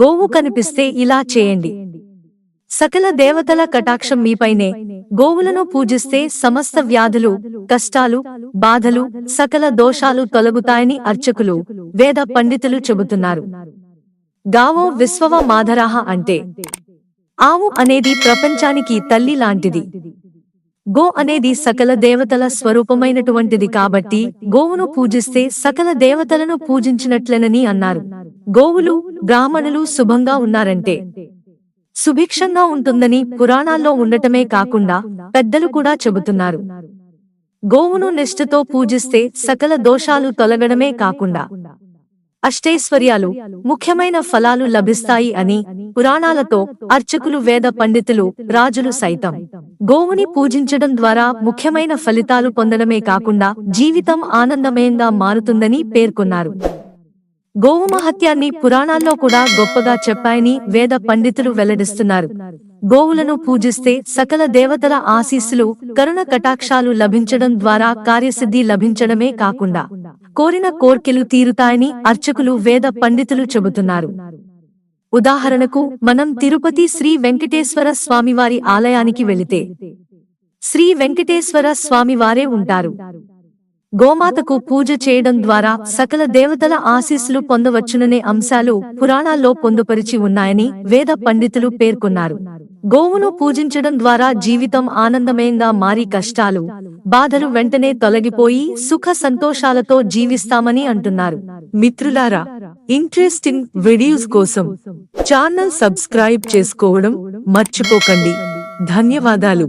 గోవు కనిపిస్తే ఇలా చేయండి. సకల దేవతల కటాక్షం మీపైనే. గోవులను పూజిస్తే సమస్త వ్యాధులు, కష్టాలు, బాధలు, సకల దోషాలు తొలగుతాయని అర్చకులు, వేద పండితులు చెబుతున్నారు. గావో విశ్వవ మాధరాహ అంటే ఆవు అనేది ప్రపంచానికి తల్లి లాంటిది. గో అనేది సకల దేవతల స్వరూపమైనటువంటిది కాబట్టి గోవును పూజిస్తే సకల దేవతలను పూజించినట్లెనని అన్నారు. గోవులు, బ్రాహ్మణులు శుభంగా ఉన్నారంటే సుభిక్షంగా ఉంటుందని పురాణాల్లో ఉండటమే కాకుండా పెద్దలు కూడా చెబుతున్నారు. గోవును నిష్ఠతో పూజిస్తే సకల దోషాలు తొలగడమే కాకుండా అష్టైశ్వర్యాలు, ముఖ్యమైన ఫలాలు లభిస్తాయి అని పురాణాలతో అర్చకులు, వేద పండితులు, రాజులు సైతం గోవుని పూజించడం ద్వారా ముఖ్యమైన ఫలితాలు పొందడమే కాకుండా జీవితం ఆనందమయంగా మారుతుందని పేర్కొన్నారు. గోవు మహత్యాన్ని పురాణాల్లో కూడా గొప్పగా చెప్పాయని వేద పండితులు వెల్లడిస్తున్నారు. గోవులను పూజిస్తే సకల దేవతల ఆశీస్సులు, కరుణ కటాక్షాలు లభించడం ద్వారా కార్యసిద్ధి లభించడమే కాకుండా కోరిన కోర్కెలు తీరుతాయని అర్చకులు, వేద పండితులు చెబుతున్నారు. ఉదాహరణకు మనం తిరుపతి శ్రీ వెంకటేశ్వర స్వామివారి ఆలయానికి వెళితే శ్రీ వెంకటేశ్వర స్వామివారే ఉంటారు. గోమాతకు పూజ చేయడం ద్వారా సకల దేవతల ఆశీస్సులు పొందవచ్చుననే అంశాలు పురాణాల్లో పొందుపరిచి ఉన్నాయని వేద పండితులు పేర్కొన్నారు. గోవును పూజించడం ద్వారా జీవితం ఆనందమయంగా మారి కష్టాలు, బాధలు వెంటనే తొలగిపోయి సుఖ సంతోషాలతో జీవిస్తామని అంటున్నారు. మిత్రులారా, ఇంట్రెస్టింగ్ వీడియోస్ కోసం ఛానల్ సబ్స్క్రైబ్ చేసుకోవడం మర్చిపోకండి. ధన్యవాదాలు.